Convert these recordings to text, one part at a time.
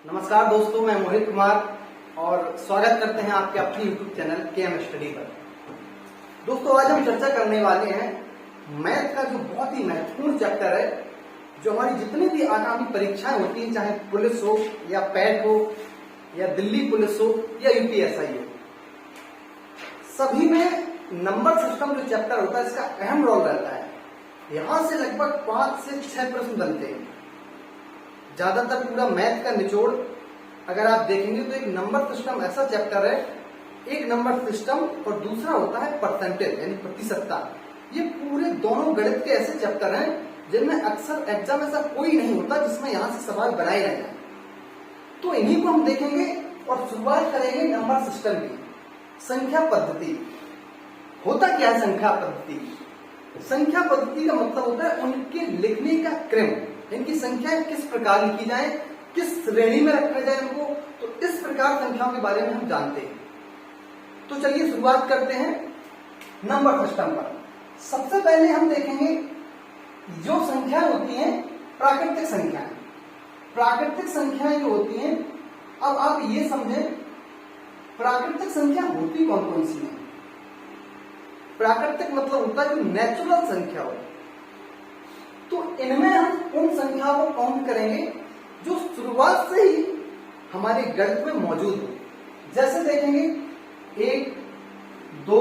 नमस्कार दोस्तों, मैं मोहित कुमार और स्वागत करते हैं आपके अपने YouTube चैनल केएम स्टडी पर। दोस्तों, आज हम चर्चा करने वाले हैं मैथ का जो बहुत ही महत्वपूर्ण चैप्टर है, जो हमारी जितनी भी आगामी परीक्षाएं होती हैं, चाहे पुलिस हो या पैट हो या दिल्ली पुलिस हो या यूपीएसआई हो, सभी में नंबर सिस्टम जो चैप्टर होता है इसका अहम रोल रहता है। यहां से लगभग 5 से 6 प्रश्न बनते हैं। ज्यादातर पूरा मैथ का निचोड़ अगर आप देखेंगे तो एक नंबर सिस्टम ऐसा चैप्टर है, एक नंबर सिस्टम और दूसरा होता है परसेंटेज यानी प्रतिशतता। ये पूरे दोनों गणित के ऐसे चैप्टर हैं जिनमें अक्सर एग्जाम ऐसा कोई नहीं होता जिसमें यहां से सवाल बनाए ना जाए। तो इन्हीं को हम देखेंगे और शुरुआत करेंगे नंबर सिस्टम की। संख्या पद्धति होता क्या है? संख्या पद्धति, संख्या पद्धति का मतलब होता है उनके लिखने का क्रम, इनकी संख्या किस प्रकार लिखी जाए, किस श्रेणी में रखा जाए इनको। तो इस प्रकार संख्याओं के बारे में हम जानते हैं। तो चलिए शुरुआत करते हैं नंबर सिस्टम पर। सबसे पहले हम देखेंगे जो संख्या होती हैं प्राकृतिक संख्याएं। प्राकृतिक संख्याएं जो होती हैं, अब आप ये समझें प्राकृतिक संख्या होती कौन कौन सी है। प्राकृतिक मतलब होता है जो नेचुरल संख्या हो। तो इनमें हम उन संख्याओं को काउंट करेंगे जो शुरुआत से ही हमारे गणित में मौजूद हो। जैसे देखेंगे 1, 2,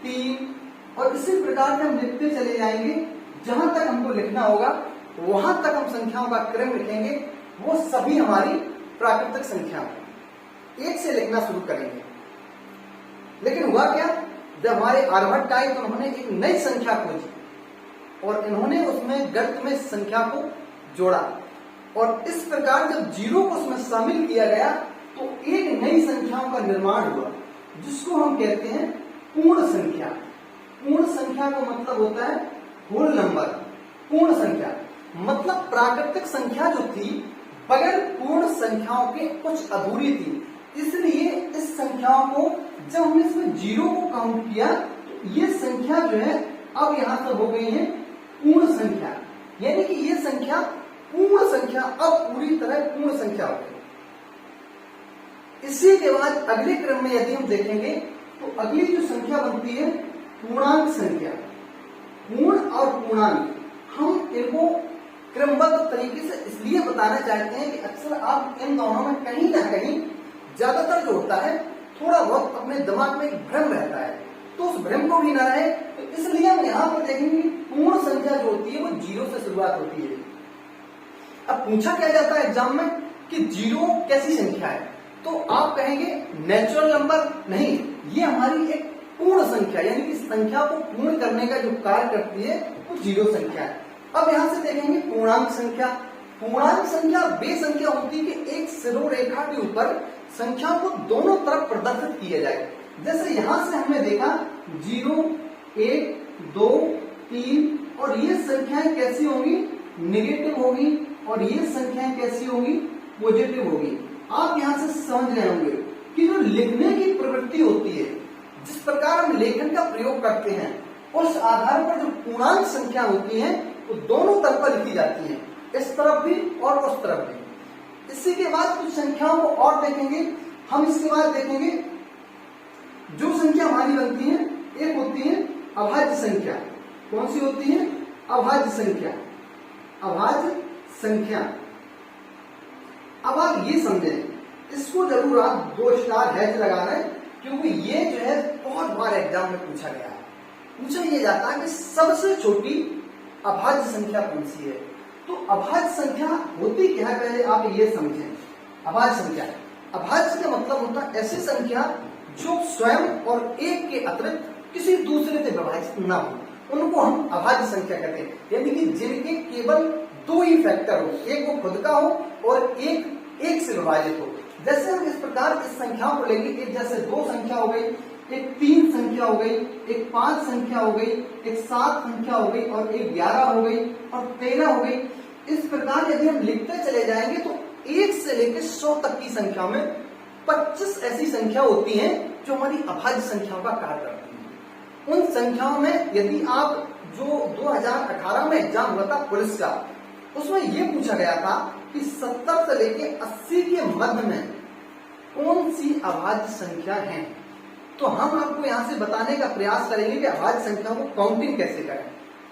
3 और इसी प्रकार से हम लिखते चले जाएंगे। जहां तक हमको लिखना होगा वहां तक हम संख्याओं का क्रम लिखेंगे। वो सभी हमारी प्राकृतिक संख्या 1 से लिखना शुरू करेंगे। लेकिन हुआ क्या, जब हमारे आर्यभट्ट आए तो उन्होंने एक नई संख्या खोजी और इन्होंने उसमें गणित में संख्या को जोड़ा और इस प्रकार जब जीरो को उसमें शामिल किया गया तो एक नई संख्याओं का निर्माण हुआ जिसको हम कहते हैं पूर्ण संख्या। पूर्ण संख्या का मतलब होता है होल नंबर। पूर्ण संख्या मतलब प्राकृतिक संख्या जो थी बगैर पूर्ण संख्याओं के कुछ अधूरी थी, इसलिए इस संख्याओं को जब हमने इसमें जीरो को काउंट किया तो ये संख्या जो है अब यहां से हो गई है पूर्ण संख्या। यानी कि ये संख्या पूर्ण संख्या अब पूरी तरह पूर्ण संख्या हो गई। इसी के बाद अगले क्रम में यदि हम देखेंगे तो अगली जो संख्या बनती है पूर्णांक संख्या। पूर्ण और पूर्णांक हम इनको क्रमबद्ध तरीके से इसलिए बताना चाहते हैं कि अक्सर आप इन दोनों में कहीं ना कहीं ज्यादातर जो होता है थोड़ा बहुत अपने दिमाग में एक भ्रम रहता है, तो उस भ्रम को भी ना रहे तो इसलिए हम यहाँ पर देखेंगे पूर्ण संख्या जो होती है वो जीरो से शुरुआत होती है। अब पूछा क्या जाता है एग्जाम में कि जीरो कैसी संख्या है, तो आप कहेंगे नेचुरल नंबर नहीं, ये हमारी एक पूर्ण संख्या यानी कि संख्या को पूर्ण करने का जो कार्य करती है वो जीरो संख्या है। अब यहां से देखेंगे पूर्णांक संख्या। पूर्णांक संख्या वे संख्या होती है कि एक सिरोरेखा के ऊपर संख्या को दोनों तरफ प्रदर्शित किया जाए। जैसे यहां से हमने देखा 0, 1, 2, 3 और ये संख्याएं कैसी होंगी, निगेटिव होगी और ये संख्याएं कैसी होंगी, पॉजिटिव होगी। आप यहां से समझ रहे होंगे कि जो लिखने की प्रवृत्ति होती है, जिस प्रकार हम लेखन का प्रयोग करते हैं, उस आधार पर जो पूर्णांक संख्या होती है वो दोनों तरफ पर लिखी जाती है, इस तरफ भी और उस तरफ भी। इसी के बाद कुछ संख्याओं को और देखेंगे हम। इसके बाद देखेंगे जो संख्या हमारी बनती है, एक होती है अभाज्य संख्या। कौन सी होती है? अभाज्य संख्या। अभाज्य संख्या। अब आप ये समझें, इसको जरूर आप 2 स्टार हैच लगाना है क्योंकि ये जो है बहुत बार एग्जाम में पूछा गया है। पूछा ये जाता है कि सबसे छोटी अभाज्य संख्या कौन सी है। तो अभाज्य संख्या होती क्या है, पहले आप ये समझें। अभाज्य संख्या, अभाज्य का मतलब होता है ऐसी संख्या जो स्वयं और एक के अतिरिक्त किसी दूसरे से विभाजित न हो, उनको हम अभाज्य संख्या कहते हैं। यानी कि जिनके केवल 2 ही फैक्टर हो, एक वो खुद का हो और एक से विभाजित हो। जैसे हम इस प्रकार इस संख्याओं को लेंगे, एक जैसे 2 संख्या हो गई, एक 3 संख्या हो गई, एक 5 संख्या हो गई, एक 7 संख्या हो गई और एक 11 हो गई और 13 हो गई। इस प्रकार यदि हम लिखते चले जाएंगे तो 1 से लेकर 100 तक की संख्या में 25 ऐसी संख्या होती हैं जो हमारी अभाज्य संख्याओं का कार्य करती हैं। उन संख्याओं में यदि आप जो 2018 में एग्जाम हुआ था पुलिस का, उसमें यह पूछा गया था कि 70 से लेके 80 के मध्य में कौन सी अभाज्य संख्या है। तो हम आपको यहां से बताने का प्रयास करेंगे कि अभाज्य संख्याओं को काउंटिंग कैसे करें,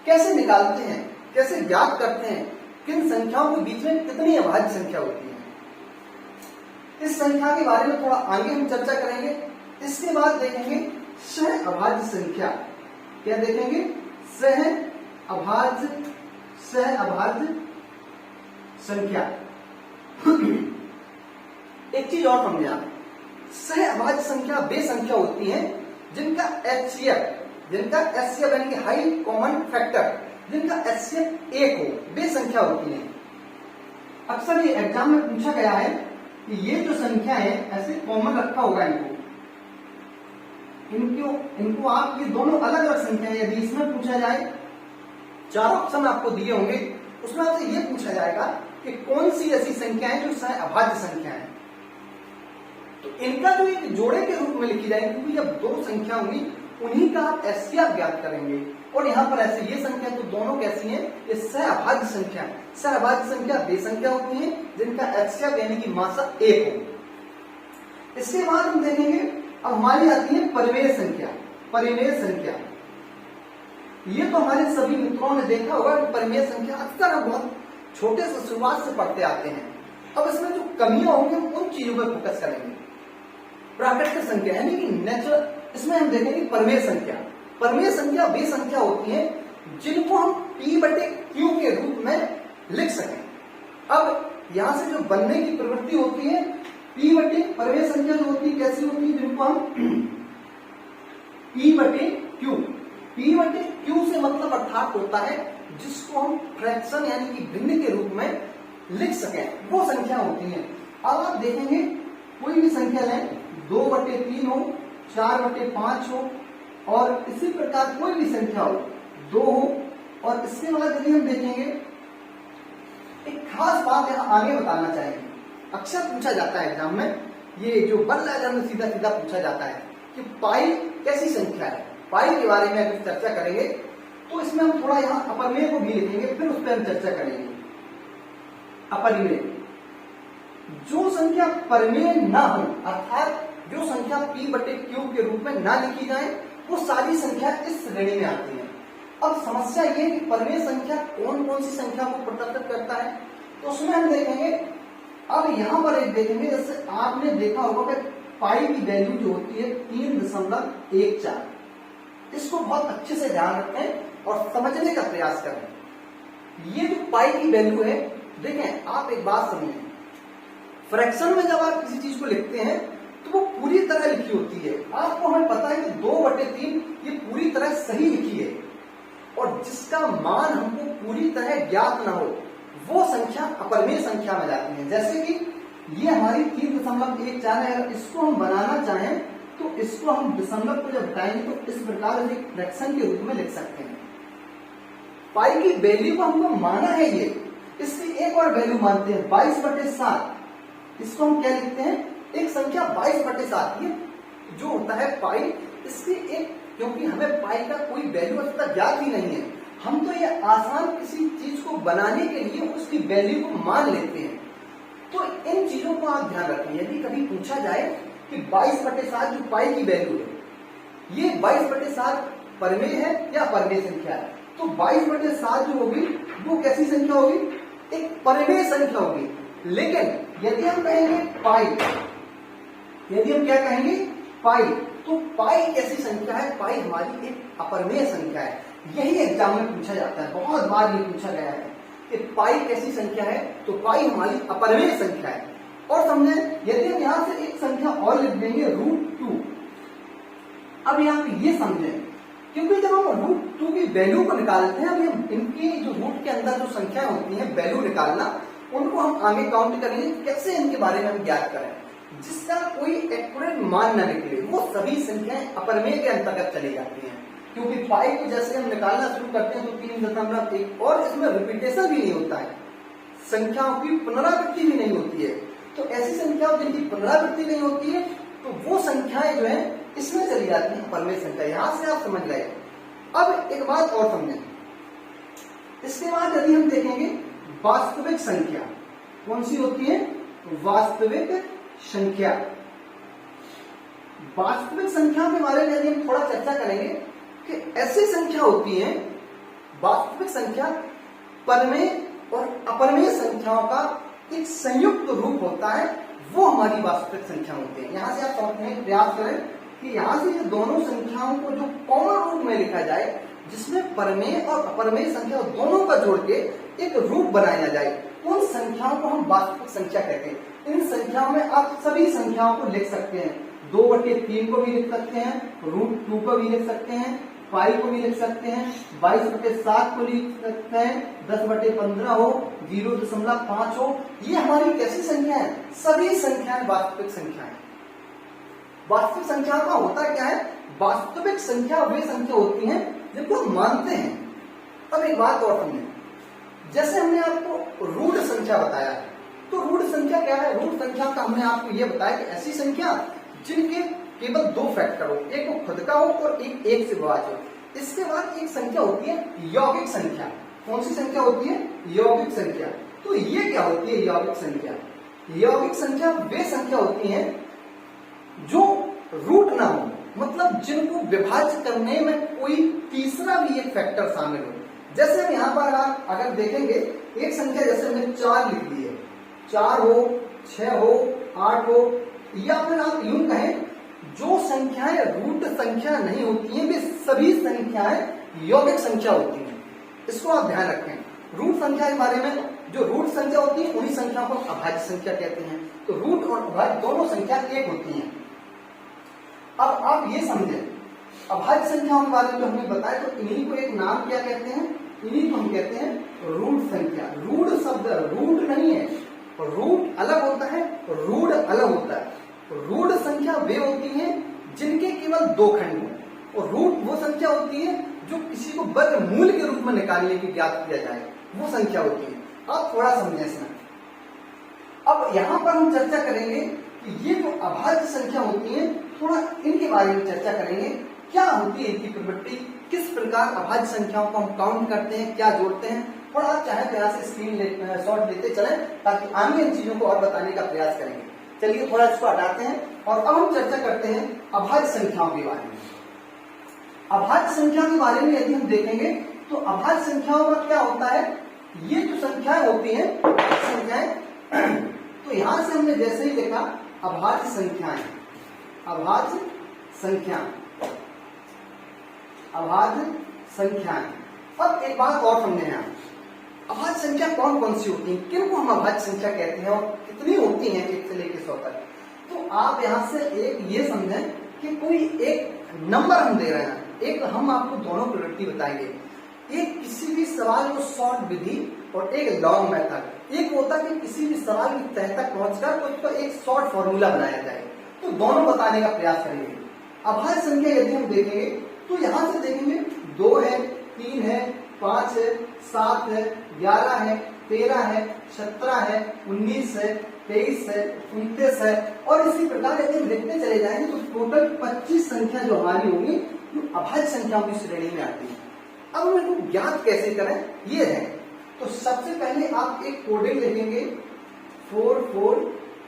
कैसे निकालते हैं, कैसे ज्ञात करते हैं, किन संख्याओं के बीच में कितनी अभाज्य संख्या होती है। इस संख्या के बारे में थोड़ा आगे हम चर्चा करेंगे। इसके बाद देखेंगे सह अभाज्य संख्या। क्या देखेंगे? सह अभाज्य संख्या। एक चीज और समझे आप, सह अभाज्य संख्या वे संख्या होती हैं जिनका HCF यानी कि हाई कॉमन फैक्टर, जिनका HCF 1 हो, वे संख्या होती हैं। अक्सर ये एग्जाम में पूछा गया है कि ये जो संख्या है ऐसे कॉमन रखा होगा इनको आप ये दोनों अलग अलग संख्या है। यदि इसमें पूछा जाए, 4 ऑप्शन आपको दिए होंगे, उसमें आपसे ये पूछा जाएगा कि कौन सी ऐसी संख्या है जो सह अभाज्य संख्या है। तो इनका जो एक जोड़े के रूप में लिखी जाएगी, क्योंकि जब दो संख्या होंगी उन्हीं का आप HCF ज्ञात करेंगे। और यहाँ पर ऐसे ये संख्या तो दोनों कैसी हैं? ये सह अभाज्य संख्या। सह अभाज्य संख्या वे संख्या होती हैं जिनका HCF यानी कि मात्रा 1 हो। इसके बाद हम देखेंगे, अब हमारी आती है परिमेय संख्या। परिमेय संख्या ये तो हमारे सभी मित्रों ने देखा होगा कि परिमेय संख्या अक्सर हम बहुत छोटे से शुरुआत से पढ़ते आते हैं। अब इसमें जो कमियां होंगी हम उन चीजों पर फोकस करेंगे। प्राकृतिक संख्या यानी कि नेचुरल, इसमें हम देखेंगे परिमेय संख्या। परिमेय संख्या वे संख्या होती है जिनको हम P/Q के रूप में लिख सकें। अब यहां से जो बनने की प्रवृत्ति होती है, परिमेय संख्या जो होती है कैसी होती है, जिनको हम P/Q से मतलब अर्थात होता है जिसको हम फ्रैक्शन यानी कि भिन्न के रूप में लिख सकें, वो संख्या होती है। अब आप देखेंगे कोई भी संख्या लें, 2/3 हो, 4/5 हो, और इसी प्रकार कोई भी संख्या हो, 2 हो। और इसके बाद यदि हम देखेंगे, एक खास बात यहाँ आगे बताना चाहेंगे। अक्सर पूछा जाता है एग्जाम में, ये जो बन एग्जाम में सीधा सीधा पूछा जाता है कि पाई कैसी संख्या है। पाई के बारे में अगर चर्चा करेंगे तो इसमें हम थोड़ा यहाँ अपरिमेय को भी लिखेंगे, फिर उस पर हम चर्चा करेंगे। अपरिमेय जो संख्या परिमेय ना हो, अर्थात जो संख्या P/Q के रूप में ना लिखी जाए, वो सारी संख्या इस श्रेणी में आती है। अब समस्या ये है कि परिमेय संख्या कौन कौन सी संख्या को प्रदर्शित करता है, तो उसमें हम देखेंगे। अब यहाँ पर एक देखेंगे, जैसे आपने देखा होगा कि पाई की वैल्यू जो होती है 3.14, इसको बहुत अच्छे से ध्यान रखें और समझने का प्रयास करें। ये जो पाई की वैल्यू है, देखें आप एक बात समझें, फ्रैक्शन में जब आप किसी चीज को लिखते हैं तो वो पूरी तरह लिखी होती है। आपको हमें पता है कि 2/3 ये पूरी तरह सही लिखी है, और जिसका मान हमको पूरी तरह ज्ञात ना हो वो संख्या अपरिमेय संख्या में जाती है। जैसे कि ये हमारी 3.14 है, अगर इसको हम बनाना चाहें तो इसको हम दशमलव को जब हटाएंगे तो इस प्रकार एक फ्रैक्शन के रूप में लिख सकते हैं। पाई की वैल्यू को हमको माना है ये, इसकी एक और वैल्यू मानते हैं 22/7। इसको हम क्या लिखते हैं? एक संख्या 22/7। ये जो होता है पाई, इसकी एक, क्योंकि हमें पाई का कोई वैल्यू अब तक ज्ञात ही नहीं है, हम तो ये आसान किसी चीज को बनाने के लिए उसकी वैल्यू को मान लेते हैं। तो इन चीजों को आप ध्यान रखें। यदि कभी पूछा जाए कि 22/7 जो पाई की वैल्यू है, ये 22/7 परिमेय है या अपरिमेय संख्या है, तो 22/7 जो होगी वो कैसी संख्या होगी? एक परिमेय संख्या होगी। लेकिन यदि हम कहेंगे पाई, यदि हम क्या कहेंगे? पाई, तो पाई कैसी संख्या है? पाई हमारी एक अपरिमेय संख्या है। यही एग्जाम में पूछा जाता है, बहुत बार ये पूछा गया है कि पाई कैसी संख्या है, तो पाई हमारी अपरिमेय संख्या है। और समझे, यदि हम यहां से एक संख्या और लिख देंगे √2। अब यहाँ पे ये समझें, क्योंकि जब हम √2 की वैल्यू को निकालते हैं, अभी हम इनकी जो रूट के अंदर जो संख्या होती है वैल्यू निकालना, उनको हम आगे काउंट करेंगे, कैसे इनके बारे में हम ज्ञात करें। जिसका कोई एक्यूरेट मान न निकले वो सभी संख्याएं अपरिमेय के अंतर्गत चली जाती हैं। क्योंकि पाई को जैसे हम निकालना शुरू करते हैं तो 3.1, और इसमें रिपीटेशन भी नहीं होता है, संख्याओं की पुनरावृत्ति भी नहीं होती है। तो ऐसी संख्याओं जिनकी पुनरावृत्ति नहीं होती है तो वो संख्याएं जो है इसमें चली जाती है अपरिमेय संख्या। यहां से आप समझ गए। अब एक बात और समझें, इसके बाद यदि हम देखेंगे वास्तविक संख्या, कौन सी होती है? वास्तविक संख्या। वास्तविक संख्या के बारे में यदि हम थोड़ा चर्चा करेंगे कि ऐसी संख्या होती है, वास्तविक संख्या परमेय और अपरमेय संख्याओं का एक संयुक्त रूप होता है, वो हमारी वास्तविक संख्या होती है। यहां से आप समझने का प्रयास करें कि यहां से ये दोनों संख्याओं को जो कॉमन रूप में लिखा जाए, जिसमें परमेय और अपरमेय संख्या दोनों का जोड़ के एक रूप बनाया जाए, उन संख्याओं को हम वास्तविक संख्या कहते हैं। इन संख्याओं में आप सभी संख्याओं को लिख सकते हैं, 2/3 को भी लिख सकते हैं, √2 को भी लिख सकते हैं, पाई को भी लिख सकते हैं, 22/7 को लिख सकते हैं, 10/15 हो, 0.5 हो। ये हमारी कैसी संख्या है? सभी संख्याएं वास्तविक संख्याएं। वास्तविक संख्या का होता क्या है? वास्तविक संख्या वे संख्या होती हैं जिनको हम मानते हैं। अब एक बात और समझें, जैसे हमने आपको रूढ़ संख्या बताया है, तो रूढ़ संख्या क्या है? रूढ़ संख्या का हमने आपको यह बताया कि ऐसी संख्या जिनके केवल 2 फैक्टर हो, एक वो खुद का हो और एक से विभाज्य हो। इसके बाद एक संख्या होती है यौगिक संख्या। कौन सी संख्या होती है? यौगिक संख्या। तो ये क्या होती है यौगिक संख्या? यौगिक संख्या वे संख्या होती हैं जो रूट ना हो, मतलब जिनको विभाज्य करने में कोई तीसरा भी एक फैक्टर शामिल हो। जैसे हम यहाँ पर आप अगर देखेंगे, एक संख्या जैसे हमने 4 लिख दी है, 4 हो, 6 हो, 8 हो, या फिर आप यूं कहें जो संख्याएं रूट संख्या नहीं होती हैं वे सभी संख्याएं यौगिक संख्या होती हैं। इसको आप ध्यान रखें। रूट संख्या के बारे में, जो रूट संख्या होती है उन्हीं संख्या को अभाज्य संख्या कहते हैं। तो रूट और अभाज्य दोनों संख्या एक होती हैं। अब आप ये समझें, अभाज्य संख्याओं के बारे में हमने बताया, तो इन्हीं को एक नाम क्या कहते हैं? इन्हीं को हम कहते हैं रूट संख्या। रूट शब्द रूट नहीं है, रूट अलग होता है, रूट अलग होता है। रूट संख्या वे होती हैं जिनके केवल 2 खंड हो, और रूट वो संख्या होती है जो किसी को वर्गमूल के रूप में निकालने की ज्ञात किया जाए, वो संख्या होती है। आप थोड़ा समझें इसमें। अब यहां पर हम चर्चा करेंगे कि ये जो अभाज्य संख्या होती है, थोड़ा इनके बारे में चर्चा करेंगे। क्या होती है इनकी प्रवृत्ति, किस प्रकार अभाज्य संख्याओं को हम काउंट करते हैं, क्या जोड़ते हैं। थोड़ा आप चाहे तो यहाँ से स्क्रीन शॉट लेते चलें, ताकि आगे इन चीजों को और बताने का प्रयास करेंगे। चलिए थोड़ा इसको हटाते हैं और अब हम चर्चा करते हैं अभाज्य संख्याओं के बारे में। अभाज्य संख्या के बारे में यदि हम देखेंगे तो अभाज्य संख्याओं का क्या होता है? ये जो संख्याएं होती हैं, संख्याएं, तो यहां से हमने जैसे ही देखा अभाज्य संख्याएं, अभाज्य संख्या, अभाज्य संख्याएं। अब एक बात और समझे हैं, अभाज्य संख्या कौन कौन सी होती हैं, किनको हम अभाज्य संख्या कहते हैं और कितनी होती हैं 1 से लेकर 100 तक। तो आप यहां से एक ये समझें कि कोई एक नंबर हम दे रहे हैं, एक हम आपको दोनों प्रवृत्ति बताएंगे। एक किसी भी सवाल को शॉर्ट विधि और एक लॉन्ग मेथड। एक होता है कि किसी भी सवाल की तह तक पहुंचकर उसको एक शॉर्ट फॉर्मूला बनाया जाए, तो दोनों बताने का प्रयास करेंगे। अभाज्य संख्या यदि हम देखेंगे तो यहां से देखेंगे 2 है, 3 है, 5 है, 7 है, 11 है, 13 है, 17 है, 19 है, 23 है, 29 है, और इसी प्रकार यदि हम लिखते चले जाएंगे तो टोटल 25 संख्या जो हमारी होगी जो अभाज्य संख्याओं की श्रेणी में आती है। अब हम इनको ज्ञात कैसे करें, ये है। तो सबसे पहले आप एक कोडिंग लिखेंगे 4 4,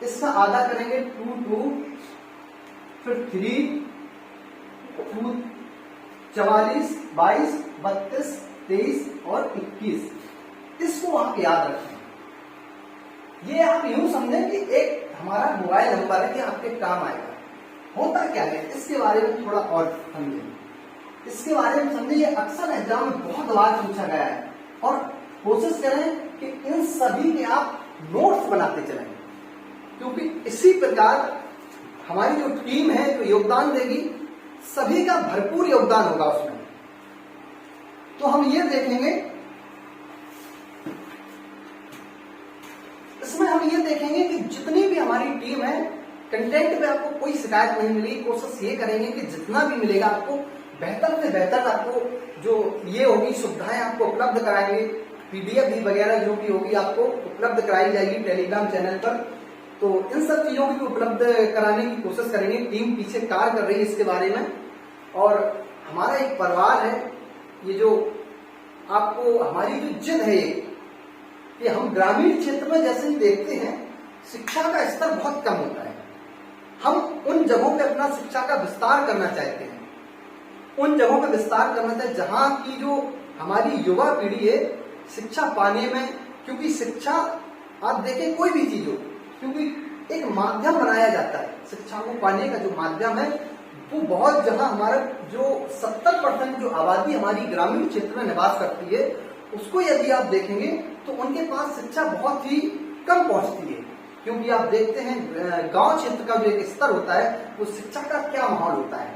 इसका आधा करेंगे 2 2, फिर 3 2, 44, 22, 32, 23 और 21। इसको आप याद रखें। ये आप यूं समझें कि एक हमारा मोबाइल नंबर है कि आपके काम आएगा। होता क्या है इसके बारे में थोड़ा और समझें। इसके बारे में समझिए, ये अक्सर एग्जाम में बहुत बार पूछा गया है, और कोशिश करें कि इन सभी के आप नोट्स बनाते चलें, क्योंकि इसी प्रकार हमारी जो टीम है जो योगदान देगी, सभी का भरपूर योगदान होगा उसमें। तो हम ये देखेंगे, इसमें हम ये देखेंगे कि जितनी भी हमारी टीम है, कंटेंट पे आपको कोई शिकायत नहीं मिली। कोशिश ये करेंगे कि जितना भी मिलेगा आपको बेहतर से बेहतर, आपको जो ये होगी सुविधाएं आपको उपलब्ध कराएंगे। पीडीएफ भी वगैरह जो भी होगी आपको उपलब्ध कराई जाएगी टेलीग्राम चैनल पर। तो इन सब चीजों को भी उपलब्ध कराने की कोशिश करेंगे। टीम पीछे कार्य कर रही है इसके बारे में, और हमारा एक परिवार है। ये जो आपको हमारी जो जिद है, कि हम ग्रामीण क्षेत्र में जैसे ही देखते हैं शिक्षा का स्तर बहुत कम होता है। हम उन जगहों पे अपना शिक्षा का विस्तार करना चाहते हैं, उन जगहों पे विस्तार करना चाहते हैं जहां की जो हमारी युवा पीढ़ी है शिक्षा पाने में, क्योंकि शिक्षा आप देखें कोई भी चीज हो, क्योंकि एक माध्यम बनाया जाता है शिक्षा को पाने का, जो माध्यम है वो बहुत, जहां हमारा जो 70% जो आबादी हमारी ग्रामीण क्षेत्र में निवास करती है उसको यदि आप देखेंगे तो उनके पास शिक्षा बहुत ही कम पहुंचती है। क्योंकि आप देखते हैं गांव क्षेत्र का जो एक स्तर होता है वो शिक्षा का क्या माहौल होता है,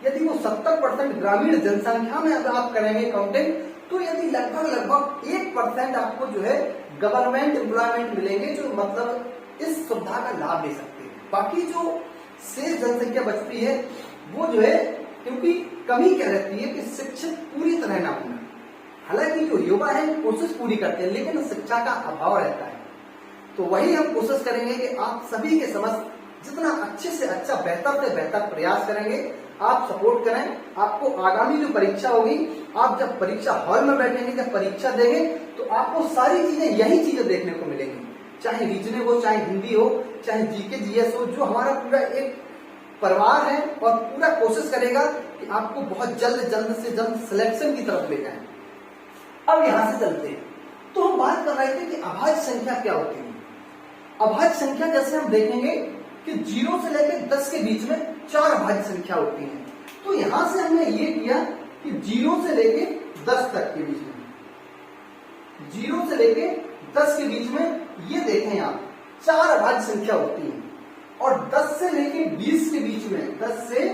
यदि वो 70% ग्रामीण जनसंख्या में अगर आप करेंगे काउंटिंग, तो यदि लगभग 1% आपको जो है गवर्नमेंट एम्प्लॉयमेंट मिलेंगे जो मतलब इस सुविधा का लाभ ले सकते हैं। बाकी जो शेष जनसंख्या बचती है वो जो है, क्योंकि कमी क्या रहती है कि शिक्षित पूरी तरह ना होना। हालांकि जो युवा है कोशिश पूरी करते हैं लेकिन शिक्षा का अभाव रहता है। तो वही हम कोशिश करेंगे कि आप सभी के समस्त जितना अच्छे से अच्छा, बेहतर से बेहतर प्रयास करेंगे, आप सपोर्ट करें। आपको आगामी जो परीक्षा होगी, आप जब परीक्षा हॉल में बैठेंगे, जब परीक्षा देंगे तो आपको सारी चीजें, यही चीजें देखने को मिलेंगी, चाहे रीजनिंग हो, चाहे हिंदी हो, चाहे जीके जीएस हो। जो हमारा पूरा एक परिवार है और पूरा कोशिश करेगा कि आपको बहुत जल्द से जल्द सिलेक्शन की तरफ ले जाए। अब यहां से चलते हैं, तो हम बात कर रहे थे कि अभाज्य संख्या क्या होती है। अभाज्य संख्या जैसे हम देखेंगे कि 0 से लेकर 10 के बीच में 4 अभाज्य संख्या होती है। तो यहां से हमने ये किया कि 0 से लेकर 10 तक के बीच में, 0 से लेकर 10 के बीच में ये देखें आप 4 अभाज्य संख्या होती है। और 10 से लेकर 20 के बीच में, 10 से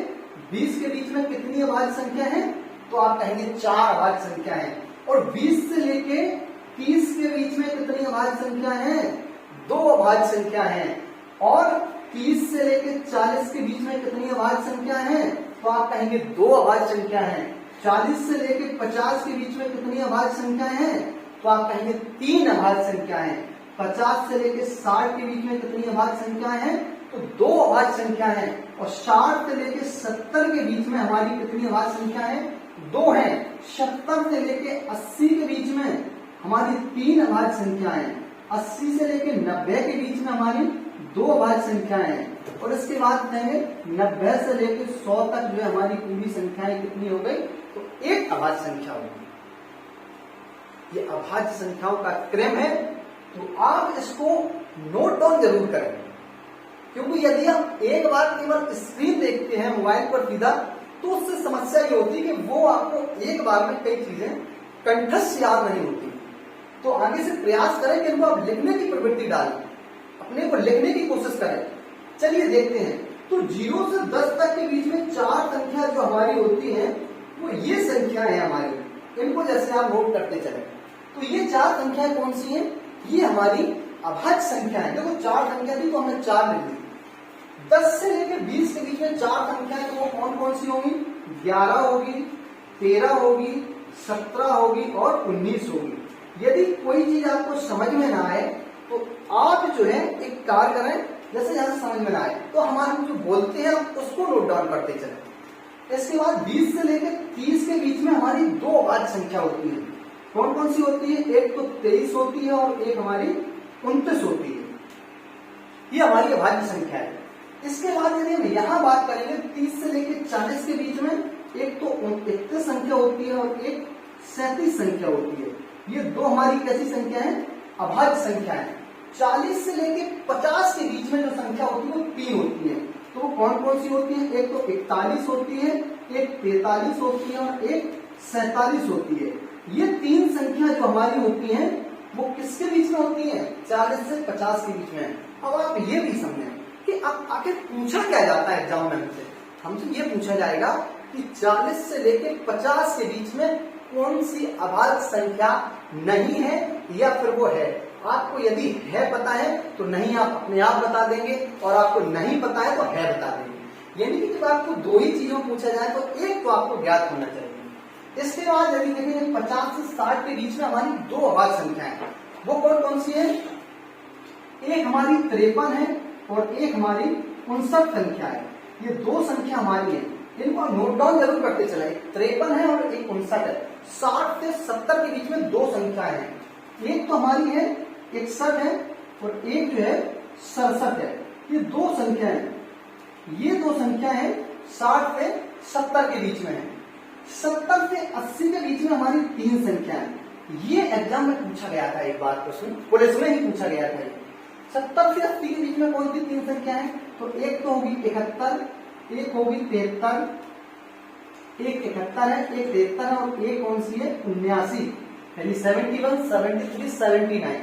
20 के बीच में कितनी अभाज्य संख्या है, तो आप कहेंगे 4 अभाज्य संख्या है। और 20 से लेके 30 के बीच में कितनी अभाज्य संख्या है, 2 अभाज्य संख्या है। और 30 से लेके 40 के बीच में कितनी अभाज्य संख्या है, तो आप कहेंगे 2 अभाज्य संख्या है। 40 से लेके 50 के बीच में कितनी अभाज्य संख्या है, तो आप कहेंगे 3 अभाज्य संख्या है। 50 से लेके 60 के बीच में कितनी अभाज्य संख्या है, तो 2 अभाज्य संख्या है। और 60 से लेके 70 के बीच में हमारी कितनी अभाज्य संख्या है, 2 है। 70 से लेके 80 के बीच में हमारी 3 अभाज्य संख्या है। 80 से लेके 90 के बीच में हमारी 2 अभाज्य संख्या है। और इसके बाद कहेंगे 90 से लेके 100 तक जो हमारी पूरी संख्याएं कितनी हो गई, तो 1 अभाज्य संख्या होगी। ये अभाज्य संख्याओं का क्रम है, तो आप इसको नोट डाउन जरूर करें, क्योंकि यदि आप एक बार केवल स्क्रीन देखते हैं मोबाइल पर सीधा, तो उससे समस्या ये होती है कि वो आपको एक बार में कई चीजें कंठस्थ याद नहीं होती। तो आगे से प्रयास करें कि इनको आप लिखने की प्रवृत्ति डालें, अपने को लिखने की कोशिश करें। चलिए देखते हैं, तो 0 से 10 तक के बीच में 4 संख्या जो हमारी होती है वो ये संख्या है हमारी। इनको जैसे आप नोट करते चले, तो ये 4 संख्याएं कौन सी हैं, ये हमारी अभाज्य संख्या है। देखो 4 संख्या थी तो हमने 4 लिख दी। 10 से लेकर 20 के बीच में 4 संख्याएं, तो वो कौन कौन सी होंगी, 11 होगी, 13 होगी, 17 होगी और 19 होगी। यदि कोई चीज आपको समझ में ना आए तो आप जो है एक कार्य करें, जैसे यहां से समझ में ना आए तो हमारे जो बोलते हैं उसको नोट डाउन करते चले। इसके बाद 20 से लेकर 30 के बीच में हमारी 2 अभाज्य संख्या होती है। कौन कौन सी होती है, एक तो 23 होती है और एक हमारी 29 होती है। ये हमारी अभाज्य संख्या है। इसके बाद यदि हम यहाँ बात करेंगे 30 से लेकर 40 के बीच में, एक तो 31 संख्या होती है और एक 37 संख्या होती है। ये 2 हमारी कैसी संख्या है, अभाज्य संख्या है। 40 से लेकर 50 के बीच में जो संख्या होती है वो 3 होती है। तो वो कौन कौन सी होती है, एक तो 41 होती है, एक 43 होती है और एक 47 होती है। ये 3 संख्या जो हमारी होती है वो किसके बीच में होती है, 40 से 50 के बीच में। अब आप ये भी समझें कि अब आखिर पूछा क्या जाता है एग्जाम में हमसे ये पूछा जाएगा कि 40 से लेकर 50 के बीच में कौन सी अभाज्य संख्या नहीं है या फिर वो है। आपको यदि है पता है तो नहीं आप अपने आप बता देंगे, और आपको नहीं पता है तो है बता देंगे। यानी कि जब आपको 2 ही चीजों पूछा जाए तो एक तो आपको ज्ञात होना चाहिए। इसके बाद यदि देखेंगे 50 से 60 के बीच में हमारी 2 अभाज्य संख्याएं, वो कौन कौन सी है, एक हमारी 53 है और एक हमारी 59 संख्या है। ये 2 संख्या हमारी है, इनको नोट डाउन जरूर करते चले। 53 है और एक 59 है। 60 से 70 के बीच में 2 संख्या है, एक तो हमारी है 61 है और एक जो है 67 है। ये दो संख्या है, ये दो संख्या है 60 से 70 के बीच में है। 70 से 80 के बीच में हमारी तीन संख्या है। ये एग्जाम में पूछा गया था, एक बार क्वेश्चन पुलिस में ही पूछा गया था। 70 से 80 के बीच में कौन सी तीन संख्या है? तो एक तो होगी 71, एक होगी 73, एक 71 है, एक 73 है और एक कौन सी है 79, यानी 71, 73, 79।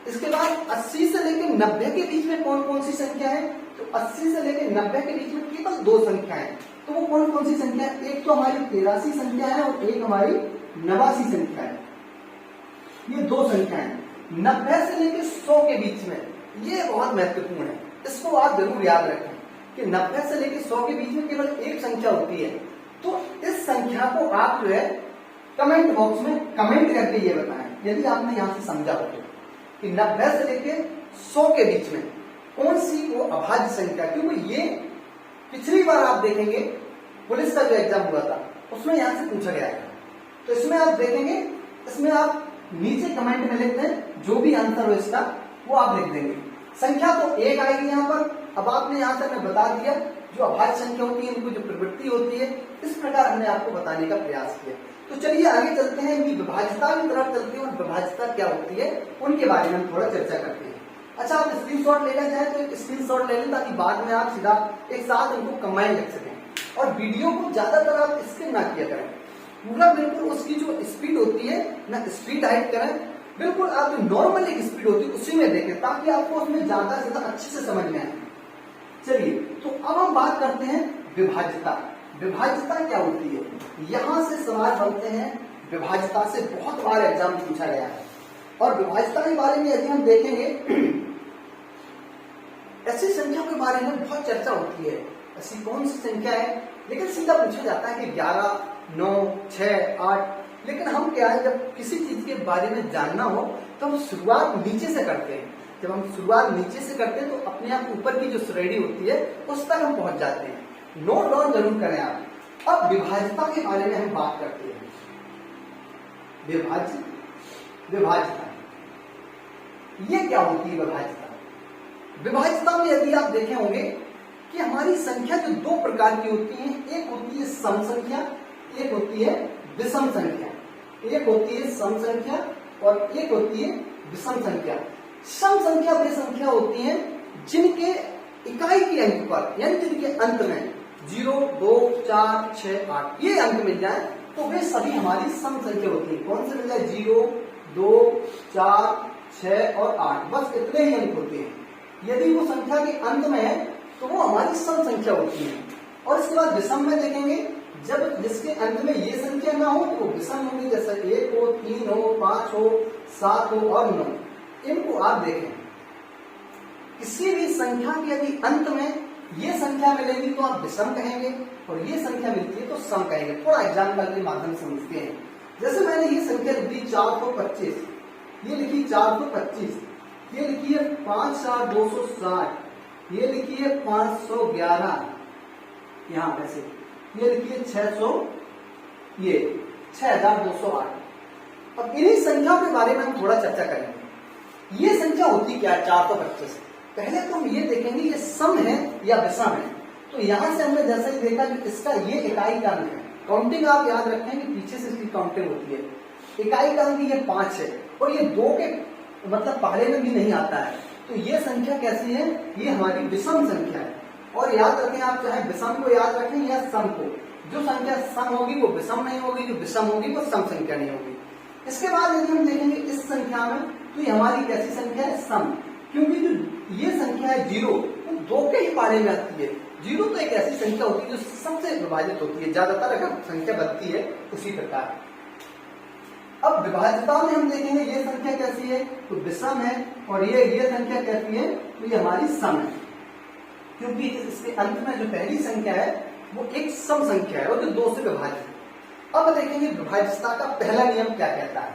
इसके बाद 80 से लेकर 90 के बीच में कौन कौन सी संख्या है? तो 80 से लेकर 90 के बीच में केवल दो संख्या है। तो वो कौन कौन सी संख्या है? एक तो हमारी 83 संख्या है और एक हमारी 89 संख्या है। ये दो संख्या है 90 से लेकर 100 के बीच में। ये बहुत महत्वपूर्ण है, इसको आप जरूर याद रखें कि 90 से लेकर 100 के बीच में केवल एक संख्या होती है। तो इस संख्या को आप जो है कमेंट बॉक्स में कमेंट करके ये बताएं, यदि आपने यहां से समझा हो कि 90 से लेकर 100 के बीच में कौन सी वो अभाज्य संख्या। क्योंकि ये पिछली बार आप देखेंगे पुलिस का जो एग्जाम हुआ था उसमें यहां से पूछा गया था। तो इसमें आप देखेंगे, इसमें आप नीचे कमेंट में लिख दें जो भी आंसर हो इसका वो आप लिख देंगे। संख्या तो एक आएगी यहाँ पर। अब आपने यहाँ से हमें बता दिया जो अभाज्य संख्या होती है, उनको जो प्रवृत्ति होती है, इस प्रकार हमने आपको बताने का प्रयास किया। तो चलिए आगे चलते हैं, ये विभाज्यता की तरफ चलते हैं और विभाज्यता क्या होती है उनके बारे में हम थोड़ा चर्चा करते हैं। अच्छा, आप स्क्रीनशॉट लेना चाहें तो एक स्क्रीनशॉट ले लें ताकि बाद में आप सीधा एक साथ उनको कंबाइन लिख सकें। और वीडियो को ज्यादातर आप स्किप ना किया करें, पूरा बिल्कुल उसकी जो स्पीड होती है ना, स्पीड हाइट करें, बिल्कुल आप जो नॉर्मल एक स्पीड होती है उसी में देखें ताकि आपको उसमें ज्यादा से ज्यादा अच्छे से समझ में आए। चलिए, तो अब हम बात करते हैं विभाज्यता। विभाज्यता क्या होती है? यहां से सवाल बनते हैं विभाज्यता से, बहुत बार एग्जाम पूछा गया है। और विभाज्यता के बारे में यदि हम देखेंगे, ऐसी संख्या के बारे में बहुत चर्चा होती है, ऐसी कौन सी संख्या है, लेकिन सीधा पूछा जाता है कि 11, 9, 6, 8। लेकिन हम क्या है, जब किसी चीज के बारे में जानना हो तो हम शुरुआत नीचे से करते हैं। जब हम शुरुआत नीचे से करते हैं तो अपने आप ऊपर की जो श्रेणी होती है उस तक हम पहुंच जाते हैं। नोट डाउन जरूर करें आप। अब विभाज्यता के बारे में हम बात करते हैं। विभाज्यता ये क्या होती है? विभाज्यता में यदि आप देखे होंगे कि हमारी संख्या जो दो प्रकार की होती है, एक होती है सम संख्या, एक होती है विषम संख्या। एक होती है सम संख्या और एक होती है विषम संख्या। सम संख्या वे संख्या होती हैं जिनके इकाई के अंक पर, यानी जिनके अंत में 0, 2, 4, 6, 8 ये अंक मिल जाए तो वे सभी हमारी सम संख्या होती है। कौन से मिल जाए? 0, 2, 4, 6 और 8, बस इतने ही अंक होते हैं। यदि वो संख्या के अंत में है तो वो हमारी सम संख्या होती है। और इसके बाद विषम में देखेंगे, जब जिसके अंत में ये संख्या ना हो तो वो विषम होगी, जैसे 1 हो, 3 हो, 5 हो, 7 हो और 9। इनको आप देखें, किसी भी संख्या के यदि अंत में ये संख्या मिलेगी तो आप विषम कहेंगे और ये संख्या मिलती है तो सम कहेंगे। थोड़ा एग्जाम्पल के माध्यम से समझते हैं। जैसे मैंने ये संख्या लिखी 425, ये लिखी 425, ये लिखी है 5,260, ये लिखी है 511, यहां वैसे ये लिखी है 600, ये 6,208। अब इन्हीं संख्या के बारे में हम थोड़ा चर्चा करेंगे। ये संख्या होती क्या? 425। पहले तो हम ये देखेंगे ये सम है या विषम है। तो यहां से हमने जैसा ही देखा कि इसका ये इकाई का अंक है। काउंटिंग आप याद रखें कि पीछे से इसकी काउंटिंग होती है। इकाई का अंक ये 5 है और ये 2 के मतलब पहले में भी नहीं आता है। तो ये संख्या कैसी है? ये हमारी विषम संख्या है। और याद रखें आप, चाहे विषम को याद रखें या सम को, जो संख्या सम होगी वो विषम नहीं होगी, जो विषम होगी वो सम संख्या नहीं होगी। इसके बाद यदि हम देखेंगे इस संख्या में तो ये हमारी कैसी संख्या है? सम। क्योंकि जो ये संख्या है 0 वो 2 के ही पारे में आती है। 0 तो एक ऐसी संख्या होती है जो सबसे विभाजित होती है, ज्यादातर अगर संख्या बनती है उसी प्रकार। अब विभाज्यता में हम देखेंगे ये संख्या कैसी है तो विषम है और ये संख्या कैसी है तो ये हमारी सम है। क्योंकि इसके अंत में जो पहली संख्या है वो एक सम संख्या है और जो 2 से विभाजित। अब देखेंगे विभाज्यता का पहला नियम क्या कहता है।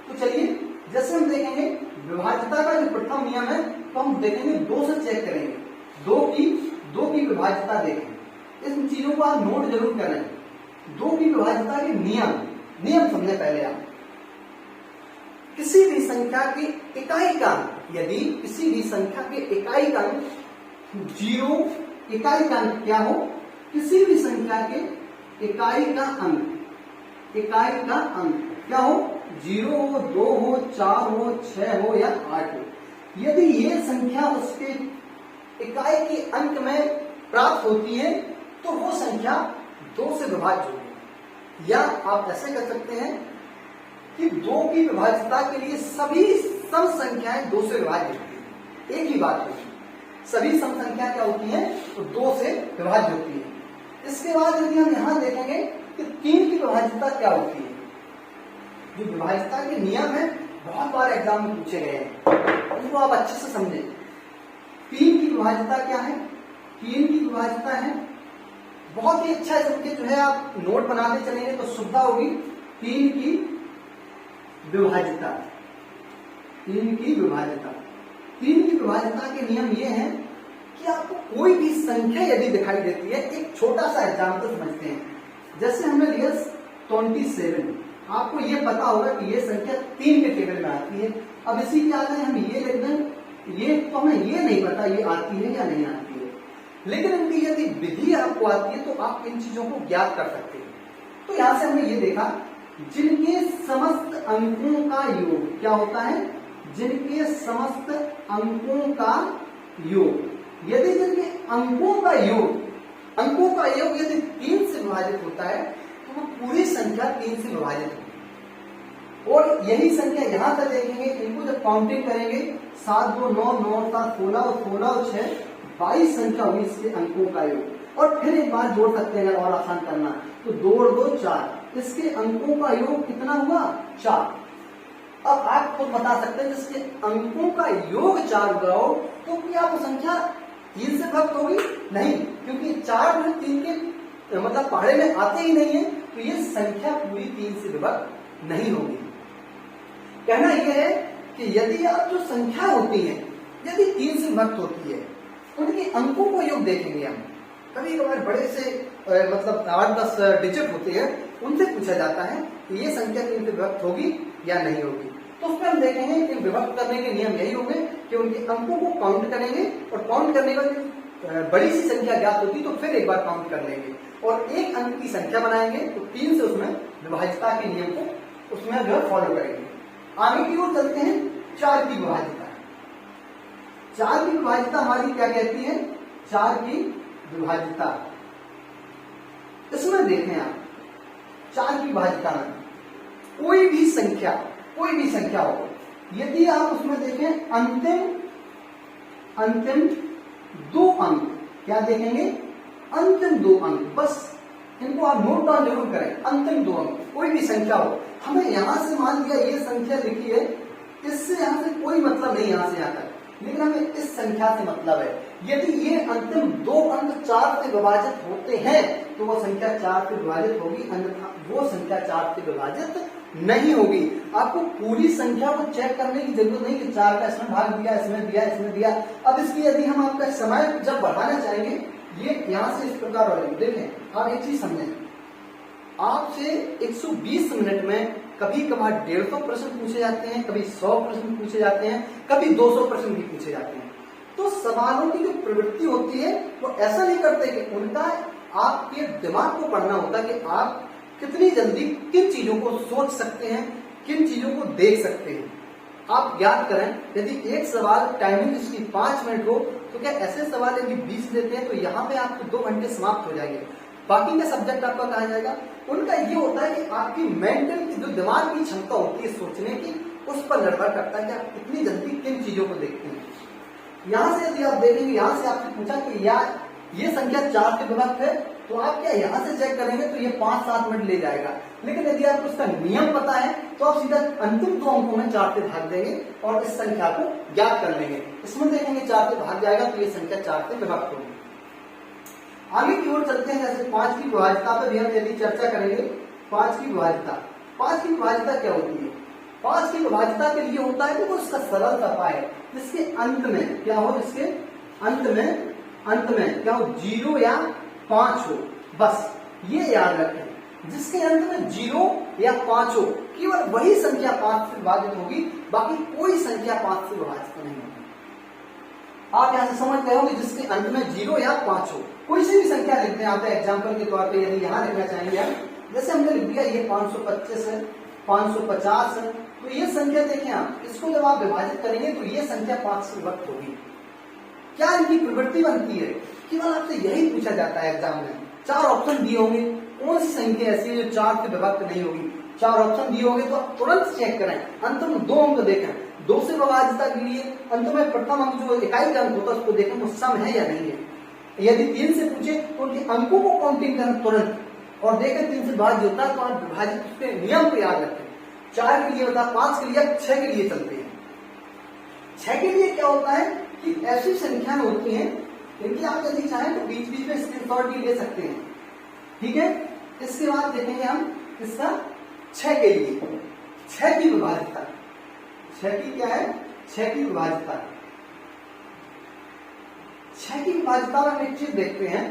तो चलिए, जैसे हम देखेंगे विभाज्यता का जो प्रथम नियम है तो हम देखेंगे 2 से चेक करेंगे। 2 की विभाज्यता देखें। इन चीजों को आप नोट जरूर करें। 2 की विभाज्यता के नियम समझे पहले आप। किसी भी संख्या के इकाई का अंक, यदि किसी भी संख्या के इकाई का अंक 0, इकाई का अंक क्या हो, किसी भी संख्या के इकाई का अंक क्या हो, 0 हो, 2 हो, 4 हो, 6 हो या 8 हो, यदि ये संख्या उसके इकाई के अंक में प्राप्त होती है तो वो संख्या 2 से विभाज्य होगी। या आप ऐसे कर सकते हैं कि 2 की विभाज्यता के लिए सभी सम संख्याएं 2 से विभाज्य होती है। एक ही बात होगी, सभी सम संख्या क्या होती है, तो 2 से विभाज्य होती है। इसके बाद यदि हम यहां देखेंगे कि 3 की विभाज्यता क्या होती है, जो विभाज्यता के नियम है बहुत बार एग्जाम में पूछे गए हैं, उनको आप अच्छे से समझें। 3 की विभाज्यता क्या है, 3 की विभाज्यता है, बहुत ही अच्छा है, जो है आप नोट बनाते चलेंगे तो सुविधा होगी। 3 की विभाज्यता, 3 की विभाज्यता, 3 की विभाज्यता के नियम ये हैं कि आपको कोई भी संख्या यदि दिखाई देती है, एक छोटा सा एग्जाम्पल समझते हैं, जैसे हमने लिया 27, आपको ये पता होगा कि ये संख्या 3 के टेबल में आती है। अब इसी के आगे हम ये लिख दें, ये तो हमें ये नहीं पता ये आती है या नहीं आती है, लेकिन इनकी यदि विधि आपको आती है तो आप इन चीजों को ज्ञात कर सकते हैं। तो यहां से हमने ये देखा, जिनके समस्त अंकों का योग क्या होता है, जिनके समस्त अंकों का योग, यदि जिनके अंकों का योग यदि 3 से विभाजित होता है तो वो पूरी संख्या 3 से विभाजित होगी। और यही संख्या यहां तक देखेंगे, इनको जब काउंटिंग करेंगे 7 2 9 9 7 16 और 16 और 6 22 संख्या हुई इसके अंकों का योग। और फिर एक बार जोड़ सकते हैं और आसान करना, तो 2 और 2 4, इसके अंकों का योग कितना हुआ, 4। अब आप खुद बता सकते हैं जिसके अंकों का योग 4 हुआ हो तो क्या वो संख्या 3 से विभक्त होगी, नहीं, क्योंकि 4 जो 3 के मतलब पहाड़े में आते ही नहीं है, तो ये संख्या पूरी 3 से विभक्त नहीं होगी। कहना यह है कि यदि आप जो संख्या होती है यदि 3 से विभक्त होती है, उनके अंकों को योग देखेंगे हम, कभी कभार बड़े से मतलब 8-10 डिजिट होते हैं, उनसे पूछा जाता है कि ये संख्या 3 से विभक्त होगी या नहीं होगी, तो उसमें हम देखेंगे कि विभक्त करने के नियम यही होंगे कि उनके अंकों को काउंट करेंगे, और काउंट करने के बाद बड़ी सी संख्या ज्ञात होगी तो फिर एक बार काउंट कर लेंगे और एक अंक की संख्या बनाएंगे, तो 3 से उसमें विभाज्यता के नियम को उसमें जो है फॉलो करेंगे। आगे की ओर चलते हैं, 4 की विभाज्यता। 4 की विभाज्यता हमारी क्या कहती है, 4 की विभाज्यता, इसमें देखें आप 4 की विभाज्यता में कोई भी संख्या हो, यदि आप उसमें देखें अंतिम 2 अंक, क्या देखेंगे, अंतिम 2 अंक, बस इनको आप नोट डाउन जरूर करें। अंतिम 2 अंक कोई भी संख्या हो, हमें यहां से मान लिया ये संख्या लिखी है, इससे यहां से कोई मतलब नहीं यहां से यहां तक, लेकिन हमें इस संख्या से मतलब है। यदि ये अंतिम 2 अंक 4 से विभाजित होते हैं तो वो संख्या 4 से विभाजित होगी, अन्यथा वो संख्या 4 से विभाजित नहीं होगी। आपको पूरी संख्या को चेक करने की जरूरत नहीं कि 4 का इसमें भाग दिया, इसमें दिया। अब इसकी यदि हम आपका समय जब बढ़ाना चाहेंगे, ये यहां से इस प्रकार हो जाएगी। देखें आप एक चीज समझें, आपसे 120 मिनट में कभी कभार 150 प्रश्न पूछे जाते हैं, कभी 100 प्रश्न पूछे जाते हैं, कभी 200 प्रश्न भी पूछे जाते हैं। तो सवालों की जो प्रवृत्ति होती है वो ऐसा नहीं करते कि उनका आपके दिमाग को पढ़ना होता है कि आप कितनी जल्दी किन चीजों को सोच सकते हैं, किन चीजों को देख सकते हैं। आप याद करें, यदि एक सवाल टाइमिंग इसकी 5 मिनट हो तो क्या ऐसे सवाल यदि 20 लेते हैं तो यहाँ पे आपके 2 घंटे समाप्त हो जाएंगे, बाकी का सब्जेक्ट आपका कहा जाएगा। उनका ये होता है कि आपकी मेंटल की जो दिमाग की क्षमता होती है सोचने की, उस पर निर्भर करता है कि आप कितनी जल्दी किन चीजों को देखते हैं। यहां से यदि आप देखेंगे, यहां से आपसे पूछा कि यार ये संख्या 4 से विभक्त है, तो आप क्या यहां से चेक करेंगे तो ये 5-7 मिनट ले जाएगा, लेकिन यदि आपको उसका नियम पता है तो आप सीधा अंतिम 2 अंकों में 4 से भाग देंगे और इस संख्या को ज्ञात कर लेंगे। इसमें देखेंगे 4 से भाग जाएगा तो ये संख्या 4 से विभक्त होगी। आगे की ओर चलते हैं, जैसे 5 की विभाज्यता पर भी हम यदि चर्चा करेंगे। 5 की विभाज्यता क्या होती है? 5 की विभाज्यता के लिए होता है कि वो उसका सरल सफा है जिसके अंत में क्या हो, जिसके अंत में क्या हो, 0 या 5 हो, बस ये याद रखें। जिसके अंत में 0 या 5 हो, केवल वही संख्या 5 से विभाजित होगी, बाकी कोई संख्या 5 से विभाजित नहीं होगी। आप यहां से समझ गए हो कि जिसके अंत में 0 या 5 हो, कोई सी भी संख्या लिखते हैं आप एग्जाम्पल के तौर पे। यदि यहां लिखना चाहेंगे हम, जैसे हमने लिख दिया ये 525 है, 550 है, तो ये संख्या देखें आप, इसको जब आप विभाजित करेंगे तो ये संख्या 5 से विभक्त होगी। क्या इनकी प्रवृत्ति बनती है, केवल आपसे यही पूछा जाता है एग्जाम में। 4 ऑप्शन दिए होंगे, कौन सी संख्या ऐसी है जो 4 से विभक्त नहीं होगी। 4 ऑप्शन दिए होंगे तो आप तुरंत चेक करें, अंत में 2 अंक देखें, 2 से विभाजितता के लिए अंत में प्रथम अंक जो इकाई का अंक होता है उसको देखें वो सम है या नहीं है। यदि 3 से पूछे तो उनके अंकों को काउंटिंग करें तुरंत और देखें 3 से विभाजित होता है तो आप विभाजित उसके नियम को याद रखें। 4 के लिए बता, 5 के लिए, 6 के लिए चलते हैं। 6 के लिए क्या होता है कि ऐसी संख्याएं होती हैं इनकी आप यदि चाहें तो बीच बीच में स्क्रीनशॉट भी ले सकते हैं, ठीक है। इसके बाद देखेंगे हम इसका 6 के लिए 6 की विभाजितता। 6 की क्या है, 6 की विभाजितता। 6 की विभाजितता में एक चीज देखते हैं,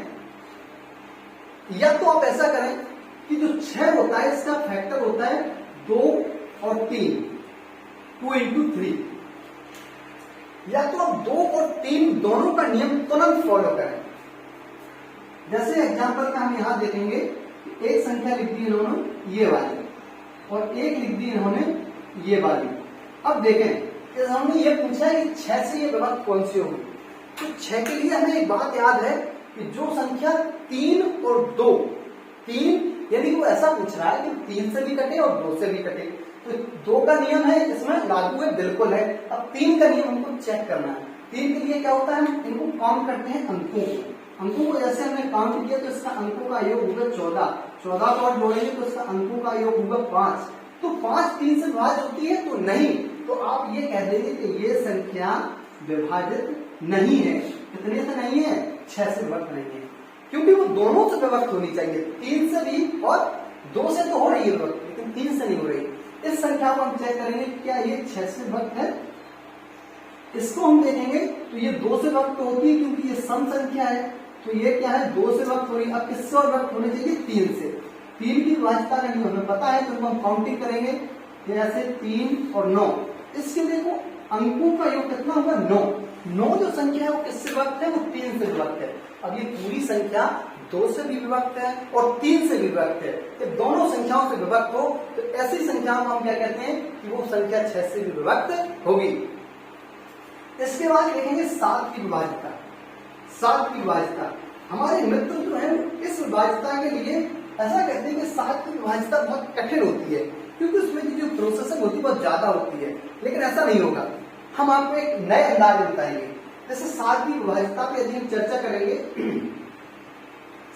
या तो आप ऐसा करें कि जो 6 होता है इसका फैक्टर होता है 2 और 3, 2 into 3, या तो आप 2 और 3 दोनों का नियम तुरंत फॉलो करें। जैसे एग्जांपल में हम यहां देखेंगे, एक संख्या लिख दी इन्होंने ये वाली और एक लिख दी इन्होंने ये वाली। अब देखें हमने ये पूछा है कि 6 से ये विभक्त कौन सी होगी, तो 6 के लिए हमें एक बात याद है कि जो संख्या 3 और 2, 3 यानी वो ऐसा पूछ रहा है कि 3 से भी कटे और 2 से भी कटे, तो 2 का नियम है इसमें लागू है, बिल्कुल है। अब 3 का नियम हमको चेक करना है। 3 के लिए क्या होता है, हम इनको काउंट करते हैं अंकों को। अंकों को जैसे हमने काउंट किया तो इसका अंकों का योग होगा 14, 14 को और जोड़ेंगे तो इसका अंकों का योग होगा 5। तो 5 3 से विभाजित होती है तो नहीं, तो आप ये कह देंगे कि ये संख्या विभाजित नहीं है। कितने से नहीं है, 6 से विभक्त नहीं है, क्योंकि वो दोनों से विभक्त होनी चाहिए। 3 से भी और 2 से तो हो रही है विभक्त, लेकिन 3 से नहीं हो रही। इस संख्या को हम चेक करेंगे क्या ये 6 से विभक्त है। इसको हम देखेंगे तो ये 2 से विभक्त होती है क्योंकि ये सम संख्या है, तो ये क्या है 2 से विभक्त हो रही है। अब किससे और विभक्त होने चाहिए, 3 से। 3 की विभाजितता का नियम हमें पता है, तो हम काउंटिंग करेंगे जैसे 3 और 9। इसके देखो अंकों का योग कितना होगा, 9। 9 जो संख्या है वो किससे विभक्त है, वो 3 से विभक्त है। अब ये पूरी संख्या 2 से भी विभक्त है और 3 से भी विभक्त है। ये दोनों संख्याओं से विभक्त हो तो ऐसी संख्याओं को हम क्या कहते हैं कि वो संख्या 6 से भी विभक्त होगी। इसके बाद देखेंगे 7 की विभाजितता। 7 की विभाजितता हमारे मित्र जो है इस विभाजितता के लिए ऐसा कहते हैं कि 7 की विभाजितता बहुत कठिन होती है, क्योंकि उसमें की जो प्रोसेसिंग होती है बहुत ज्यादा होती है। लेकिन ऐसा नहीं होगा, हम आपको एक नए अंदाज में बताएंगे। जैसे 7 की विभाजितता पे यदि हम चर्चा करेंगे,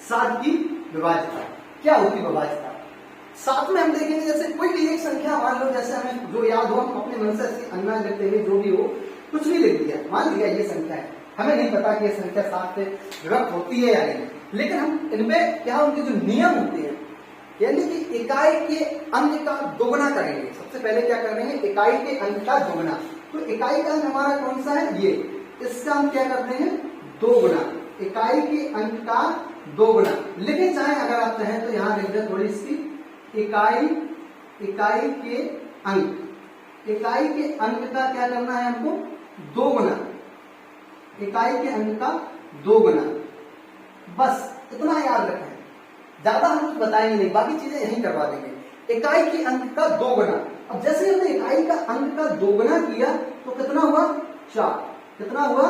7 की विभाजितता क्या होती है। विभाजितता 7 में हम देखेंगे जैसे कोई भी एक संख्या मान लो, जैसे हमें जो याद हो हम अपने मन से अन्ना लिख देंगे, जो भी हो कुछ भी लिख दिया, मान लिया ये संख्या है, हमें नहीं पता कि ये संख्या 7 से विभक्त होती है या नहीं, लेकिन हम इनमें क्या उनके जो नियम होते हैं, यानी कि इकाई के अंक का दोगुना करेंगे। सबसे पहले क्या करेंगे, इकाई के अंक का दोगुना। तो इकाई का अंक हमारा कौन सा है, ये, इसका हम क्या करते हैं, 2 गुना। इकाई के अंक का 2 गुना लिखे चाहे, अगर आप चाहें तो यहां लिख दें थोड़ी इसकी, इकाई के अंक, इकाई के अंक का क्या करना है हमको, 2 गुना। इकाई के अंक का 2 गुना, बस इतना याद रखें, ज्यादा हम कुछ बताएंगे नहीं, बाकी चीजें यही करवा देंगे। इकाई के अंक का 2 गुना। अब जैसे हमने इकाई का अंक का 2 गुना किया तो कितना हुआ, 4। कितना हुआ,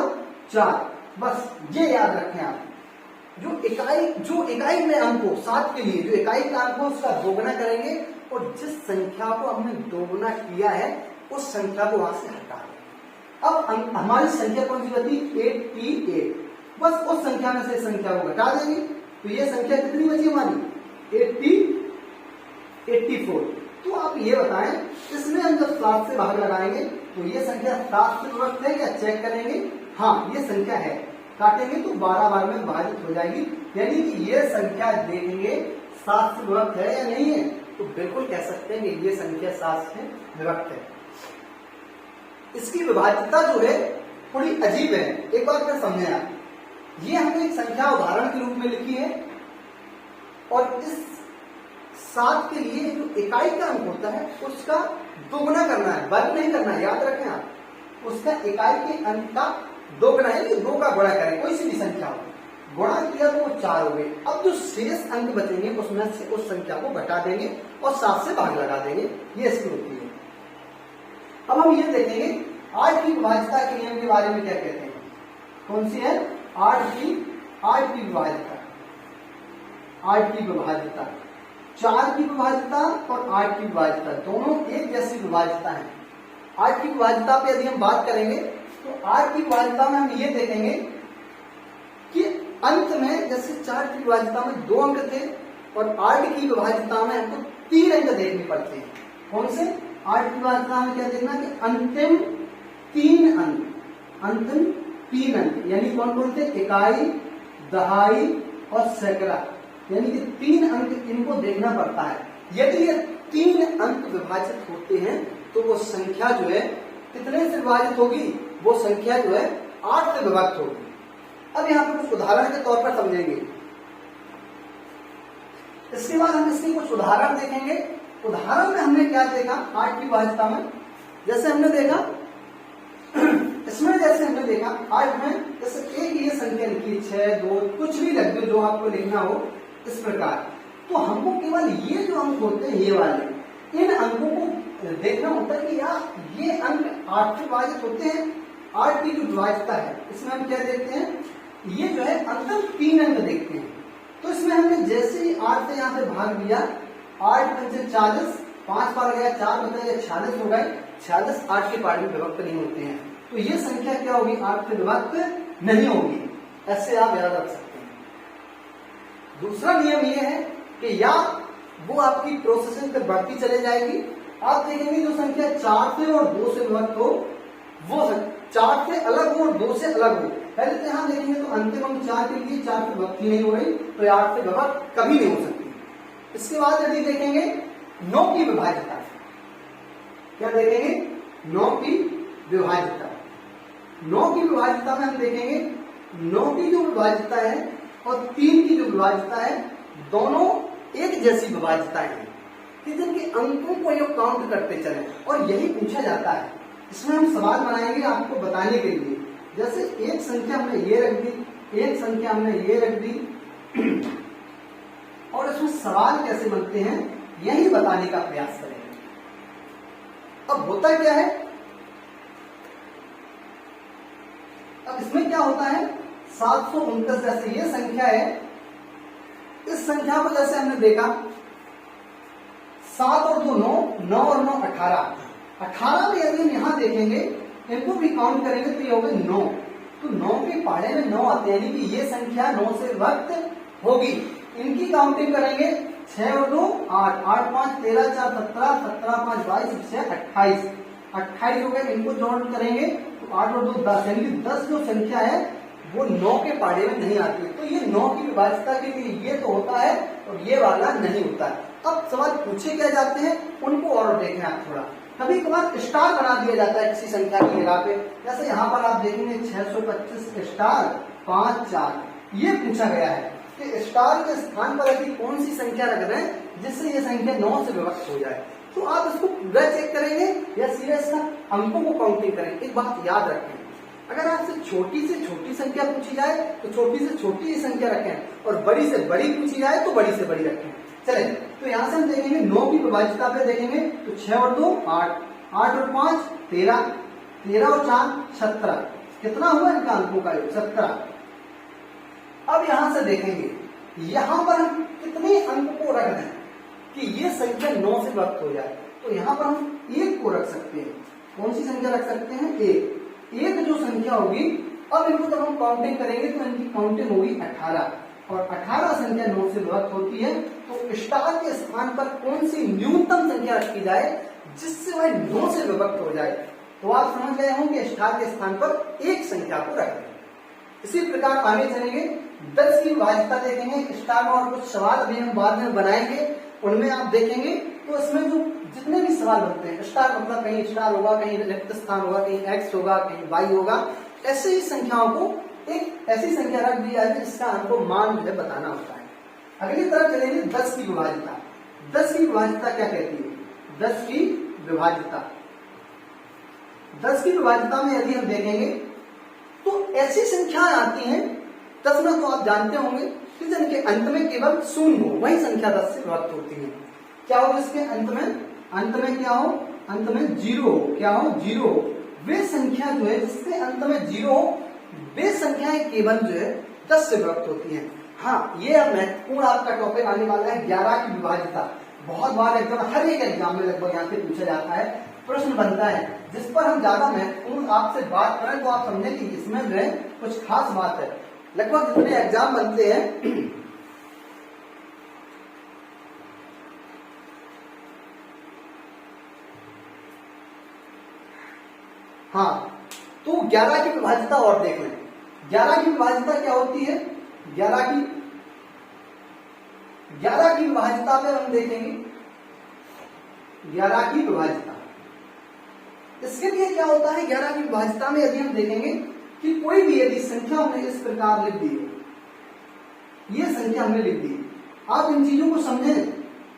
4। बस ये याद रखें आप, जो इकाई में अंक हो 7 के लिए, जो इकाई का अंक हो उसका 2 गुना करेंगे और जिस संख्या को हमने 2 गुना किया है उस संख्या को वहां से हटा दें। अब हमारी संख्या कौन सी बची, 88। बस उस संख्या में से संख्या को घटा देंगे तो ये संख्या कितनी बची हमारी, 84। तो आप ये बताएं, इसमें हम जब 7 से भाग लगाएंगे तो ये संख्या 7 से विभक्त है क्या, चेक करेंगे, हाँ ये संख्या है, काटेंगे तो 12 बार में विभाजित हो जाएगी, यानी कि ये संख्या देखेंगे 7 से विभक्त है या नहीं है, तो बिल्कुल कह सकते हैं कि ये संख्या 7 से विभक्त है। इसकी विभाजितता जो है थोड़ी अजीब है, एक बार फिर समझें आप। ये हमने एक संख्या उदाहरण के रूप में लिखी है और इस 7 के लिए जो इकाई का अंक होता है उसका दोगुना करना है, वर्ग नहीं करना है, याद रखें आप। उसका इकाई के अंक का दोगुना है, 2 का गुणा करें, कोई सी भी संख्या हो, गुणा किया तो वो 4 हो गए। अब जो शेष अंक बचेंगे उसमें से उस संख्या को घटा देंगे और 7 से भाग लगा देंगे, ये इसकी होती है। अब हम ये देखेंगे 8 की विभाज्यता के नियम के बारे में क्या कहते हैं। कौन सी है? 8 की विभाज्यता। 8 की विभाज्यता, 4 की विभाज्यता और 8 की विभाज्यता दोनों एक जैसी विभाज्यता है। 8 की विभाज्यता पे यदि हम बात करेंगे तो 8 की विभाज्यता में हम ये देखेंगे कि अंत में जैसे 4 की विभाज्यता में 2 अंक थे और 8 की विभाज्यता में हमको 3 अंक देखने पड़ते हैं। कौन से? 8 की विभाज्यता में क्या देखना कि अंतिम 3 अंक यानी कौन थे? इकाई, दहाई और सैकड़ा, यानी कि 3 अंक इनको देखना पड़ता है। यदि ये 3 अंक विभाजित होते हैं तो वो संख्या जो है कितने से विभाजित होगी? वो संख्या जो है 8 से विभक्त होगी। अब यहाँ पर कुछ उदाहरण के तौर पर समझेंगे, इसके बाद हम इसके कुछ उदाहरण देखेंगे। उदाहरण में हमने क्या देखा 8 की विभाज्यता में? जैसे हमने देखा इसमें, जैसे हमने देखा 8 में जैसे एक ये संख्या लिखी 6, 2, कुछ भी लिख दो जो आपको लिखना हो इस प्रकार। तो हमको केवल ये जो अंक होते हैं, ये वाले, इन अंकों को देखना होता है कि यार ये अंक 8 से विभाजित होते हैं। 8 की जो विभाज्यता है इसमें हम क्या देखते हैं? ये जो है अंतिम 3 अंक देखते हैं। तो इसमें हमने जैसे ही 8 से यहाँ पे भाग दिया, 8 पंचे 40, 5 पार गया, 4 बचा गया, 46 हो गए। 46 8 के पार्ट में विभक्त नहीं होते हैं, तो ये संख्या क्या होगी? 8 से विभक्त नहीं होगी। ऐसे आप याद रख सकते हैं। दूसरा नियम ये है कि या वो आपकी प्रोसेसिंग पर बढ़ती चले जाएगी। आप देखेंगे जो संख्या 4 से और 2 से विभक्त हो, वो 4 से अलग हो और 2 से अलग हो। पहले तो यहां देखेंगे तो अंतिम अंक 4 के लिए 4 से विभक्त ही नहीं हो रही, तो 8 से विभक्त कभी नहीं हो सकती। इसके बाद यदि देखेंगे 9 की विभाज्यता, क्या देखेंगे? 9 की विभाज्यता। 9 की विभाज्यता में हम देखेंगे 9 की जो विभाज्यता है और 3 की जो विभाज्यता है, दोनों एक जैसी विभाज्यताएं हैं कि जिनके अंकों को ये काउंट करते चले, और यही पूछा जाता है। इसमें हम सवाल बनाएंगे आपको बताने के लिए। जैसे एक संख्या हमने ये रख दी, एक संख्या हमने ये रख दी, और इसमें सवाल कैसे बनते हैं यही बताने का प्रयास करेंगे। अब होता क्या है, अब इसमें क्या होता है? 729 जैसे ये संख्या है, इस संख्या को जैसे हमने देखा 7 और 2 9, 9 और 9 18। 18 में यदि हम यहां देखेंगे, इनको भी काउंट करेंगे तो ये हो गए 9। तो 9 के पहाड़े में 9 आते हैं, यानी कि ये संख्या 9 से विभक्त होगी। इनकी काउंटिंग करेंगे 6 और 2 8, 8 5 13 4 17, 17 5 22 6 28, 28 हो गए। इनको जोड़ करेंगे तो 8 और 2 10, यानी कि 10 जो संख्या है वो 9 के पहाड़े में नहीं आती है। तो ये 9 की विभाज्यता के लिए ये तो होता है और ये वाला नहीं होता है। अब सवाल पूछे क्या जाते हैं उनको और देखें आप थोड़ा। कभी कभार स्टार बना दिया जाता है किसी संख्या की जगह पे, जैसे यहाँ पर आप देखेंगे 625 स्टार 5 4, ये पूछा गया है कि स्टार के स्थान पर ऐसी कौन सी संख्या रख रहे हैं जिससे ये संख्या 9 से विभक्त हो जाए। तो आप इसको पूरा चेक करेंगे या सीधे इसका अंकों को काउंटिंग करेंगे। एक बात याद रखें, अगर आपसे छोटी से छोटी संख्या पूछी जाए तो छोटी से छोटी ही संख्या रखें, और बड़ी से बड़ी पूछी जाए तो बड़ी से बड़ी रखें। चले तो यहां से हम देखेंगे 9 की विभाज्यता पे देखेंगे तो 6 और 2 8, 8 और 5 13, 13 और 4 17, कितना हुआ इनका अंकों का योग 17। अब यहां से देखेंगे यहां पर हम कितने अंक को रख दें कि ये संख्या 9 से विभक्त हो जाए, तो यहां पर हम 1 को रख सकते हैं। कौन सी संख्या रख सकते हैं? 1 जो संख्या होगी, अब इनको जब हम काउंटिंग करेंगे तो इनकी काउंटिंग होगी 18, और 18 संख्या 9 से विभक्त होती है। तो स्टार के स्थान पर कौन सी न्यूनतम संख्या रखी जाए जिससे वह 9 से विभक्त हो जाए, तो आप समझ गए होंगे स्टार के स्थान पर एक संख्या को रख दें। इसी प्रकार आगे चलेंगे 10 की विभाज्यता देखेंगे स्टार में, और कुछ सवाल अभी हम बाद में बनाएंगे, उनमें आप देखेंगे तो इसमें जो जितने भी सवाल बनते हैं, स्टार मतलब कहीं स्टार होगा, कहीं रिक्त स्थान होगा, कहीं एक्स होगा, कहीं वाई होगा, ऐसे ही संख्याओं को एक ऐसी संख्या रख दी जाती है जिसका हमको मान जो है बताना होता है। अगली तरफ चलेंगे 10 की विभाज्यता। 10 की विभाज्यता क्या कहती है? 10 की विभाज्यता, 10 की विभाज्यता में यदि हम देखेंगे तो ऐसी संख्याएं आती हैं 10 में, तो आप जानते होंगे कि जिनके अंत में केवल 0 हो, वही संख्या 10 से विभक्त होती है। क्या हो जिसके अंत में क्या हो? अंत में 0 हो। क्या हो? 0 हो। वे संख्या जो है जिसके अंत में 0 हो, वे संख्याएं केवल जो है 10 से विभक्त होती हैं। हाँ, ये महत्वपूर्ण आपका टॉपिक आने वाला है 11 की विभाज्यता। बहुत बार एग्जाम, हर एक एग्जाम में लगभग यहाँ से पूछा जाता है, प्रश्न बनता है, जिस पर हम ज्यादा महत्वपूर्ण आपसे बात करें तो आप समझें कि इसमें जो है कुछ खास बात है। लगभग जितने एग्जाम बनते हैं हाँ, तो 11 की विभाज्यता और देख लें। 11 की विभाज्यता क्या होती है? 11 की विभाज्यता में हम देखेंगे 11 की विभाज्यता। इसके लिए क्या होता है 11 की विभाज्यता में यदि हम देखेंगे कि कोई भी यदि संख्या हमने इस प्रकार लिख दी है, ये संख्या हमने लिख दी, आप इन चीजों को समझें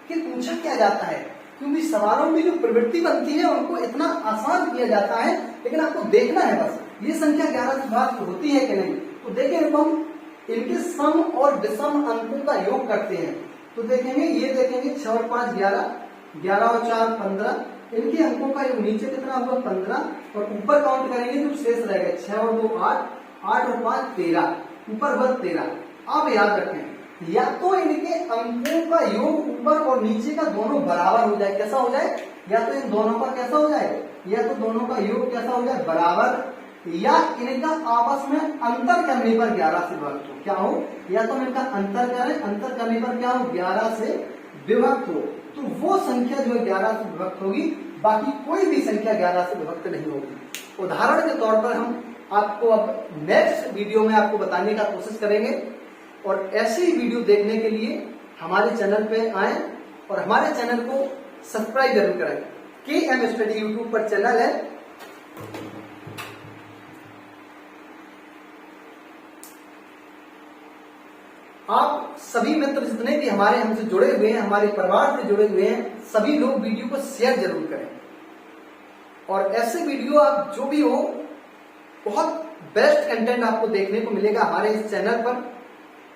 कि पूछा क्या जाता है, क्योंकि सवालों की जो प्रवृत्ति बनती है उनको इतना आसान किया जाता है, लेकिन आपको देखना है बस ये संख्या 11 से विभाज्य होती है कि नहीं। तो देखें, जब हम इनके सम और विषम अंकों का योग करते हैं तो देखेंगे, ये देखेंगे 6 और 5 11, 11 और 4 15, इनके अंकों का योग नीचे कितना हुआ 15, और ऊपर काउंट करेंगे तो शेष रहेगा 6 और 2 8, 8 और 5 13, ऊपर बस 13। आप याद रखें, या तो इनके अंकों का योग ऊपर और नीचे का दोनों बराबर हो जाए, कैसा हो जाए? या तो इन दोनों का कैसा हो जाए? या तो दोनों का योग कैसा हो जाए? बराबर, या इनका आपस में अंतर करने पर 11 से विभक्त हो। क्या हो? या तो इनका अंतर करें, अंतर करने पर क्या हो? 11 से विभक्त हो, तो वो संख्या जो है 11 से विभक्त होगी, बाकी कोई भी संख्या 11 से विभक्त नहीं होगी। उदाहरण के तौर पर हम आपको अब नेक्स्ट वीडियो में आपको बताने का कोशिश करेंगे, और ऐसे ही वीडियो देखने के लिए हमारे चैनल पे आएं और हमारे चैनल को सब्सक्राइब जरूर करें। केएम स्टडी यूट्यूब पर चैनल है, आप सभी मित्र जितने भी हमारे हमसे जुड़े हुए हैं, हमारे परिवार से जुड़े हुए हैं, सभी लोग वीडियो को शेयर जरूर करें। और ऐसे वीडियो आप जो भी हो, बहुत बेस्ट कंटेंट आपको देखने को मिलेगा हमारे इस चैनल पर।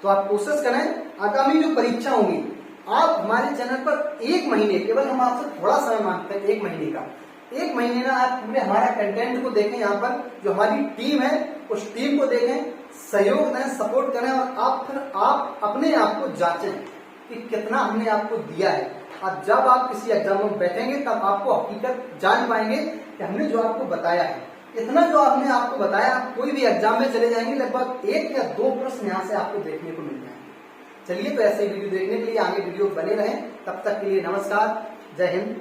तो आप कोशिश करें, आगामी जो परीक्षा होंगी आप हमारे चैनल पर 1 महीने, केवल हम आपसे थोड़ा समय मांगते हैं 1 महीने का, 1 महीने ना आप पूरे हमारा कंटेंट को देखें। यहाँ पर जो हमारी टीम है उस टीम को देखें, सहयोग दें, सपोर्ट करें, और फिर आप अपने आप को जांचें कि कितना हमने आपको दिया है। अब जब आप किसी एग्जाम में बैठेंगे तब आपको हकीकत जान पाएंगे कि हमने जो आपको बताया है, इतना जो आपने आपको बताया, कोई भी एग्जाम में चले जाएंगे लगभग 1 या 2 प्रश्न यहाँ से आपको देखने को मिल जाएंगे। चलिए, तो ऐसे वीडियो देखने के लिए आगे वीडियो बने रहें। तब तक के लिए नमस्कार, जय हिंद।